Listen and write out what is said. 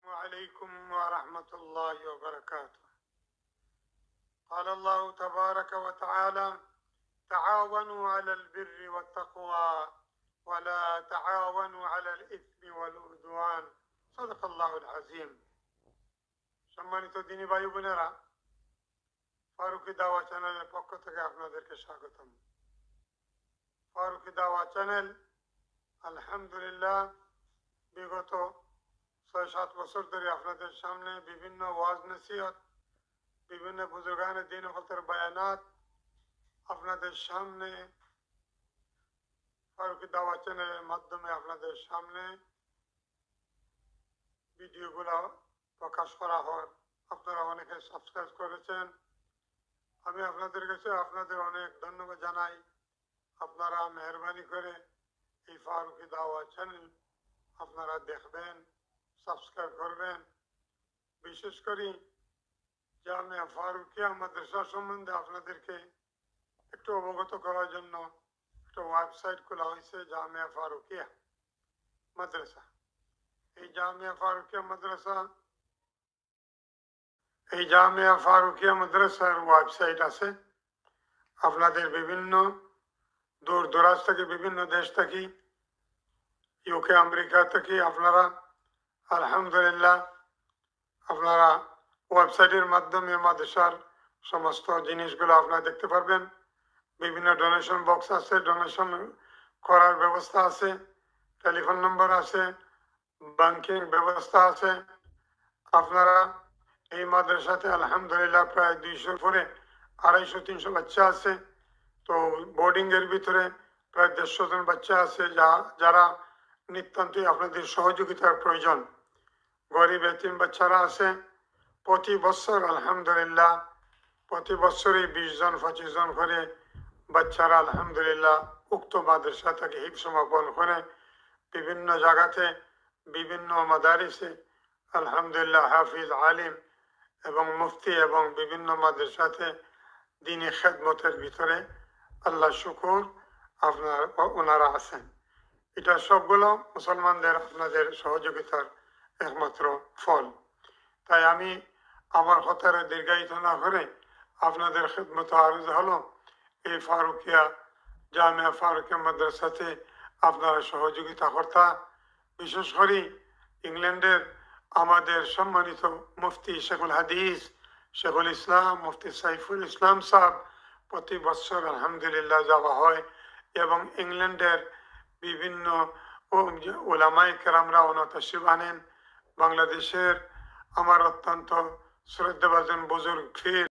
عليكم ورحمة الله وبركاته. قال الله تبارك وتعالى: تعاونوا على البر والتقوى ولا تعاونوا على الإثم والعدوان। صدق الله العظيم। সম্মানিত দিনী ভাই বোনেরা, ফারুকি দাওয়া চ্যানেলের পক্ষ থেকে আপনাদেরকে স্বাগতম। ফারুকি দাওয়া চ্যানেল আলহামদুলিল্লাহ বিগত ৬-৭ বছর ধরে আপনাদের সামনে বিভিন্ন ওয়াজ নসিহত, বিভিন্ন বুজুর্গানে দ্বীন ও হকের বায়ানাত আপনাদের সামনে ফারুকি দাওয়া চ্যানেলের মাধ্যমে আপনাদের সামনে ভিডিওগুলো প্রকাশ করা হয়। আপনারা অনেকে সাবস্ক্রাইব করেছেন। আমি আপনাদের কাছে আপনাদের অনেক ধন্যবাদ জানাই। আপনারা মেহরবানি করে এই ফারুকি দাওয়া চ্যানেল আপনারা দেখবেন, সাবস্ক্রাইব করবেন। বিশেষ করে জামিয়া ফারুকিয়া মাদ্রাসা সম্বন্ধে আপনাদেরকে একটু অবগত করার জন্য একটা ওয়েবসাইট খোলা হয়েছে, জামিয়া ফারুকিয়া মাদ্রাসা। এই জামিয়া ফারুকিয়া মাদ্রাসার ওয়েবসাইট আছে। আপনাদের বিভিন্ন দূর দরাজ থেকে, বিভিন্ন দেশ থেকে, ইউকে আমেরিকা থেকে আপনারা আলহামদুলিল্লাহ আপনারা ওয়েবসাইটের মাধ্যমে মাদ্রাসার সমস্ত জিনিসগুলো আপনারা দেখতে পারবেন। বিভিন্ন ডোনেশন বক্স আছে, ডোনেশন করার ব্যবস্থা আছে, টেলিফোন নম্বর আছে, ব্যাংকিং ব্যবস্থা আছে। আপনারা এই মাদ্রাসাতে আলহামদুলিল্লাহ প্রায় 200 উপরে 250-300 বাচ্চা আছে। তো বোর্ডিং এর ভিতরে প্রায় 150 জন বাচ্চা আছে যারা নিতান্তই আপনাদের সহযোগিতার প্রয়োজন। গরিব এতিম বাচ্চারা আছে। প্রতি বছর আলহামদুলিল্লাহ প্রতি বছরই 20 জন 25 জন করে বাচ্চারা আলহামদুলিল্লাহ উক্ত মাদ্রাসা থেকে হিফজ সমাপন করে বিভিন্ন জায়গাতে, বিভিন্ন মাদারিসে আলহামদুলিল্লাহ হাফিজ, আলিম এবং মুফতি এবং বিভিন্ন মাদ্রাসাতে দ্বীনি খেদমতের ভিতরে আল্লাহ শুকুর ওনারা আছেন। এটা সবগুলো মুসলমানদের আপনাদের সহযোগিতার একমাত্র ফল। তাই আমি আমার কথারে দীর্ঘায়িত না করে আপনাদের খেদমত আরজ হলো এই ফারুকিয়া জামিয়া ফারুকিয়া মাদ্রাসাতে আপনারা সহযোগিতা কর্তা। বিশেষ করে ইংল্যান্ডের আমাদের সম্মানিত মুফতি শেখুল হাদিস, শেখুল ইসলাম, মুফতি সাইফুল ইসলাম সাহেব প্রতি বছর আলহামদুলিল্লাহ যাওয়া হয় এবং ইংল্যান্ডের বিভিন্ন ওলামায়ে কেরামরা ওনার তাশরিফ আনেন। বাংলাদেশের আমার অত্যন্ত শ্রদ্ধাভাজন বুজুর্গ ফির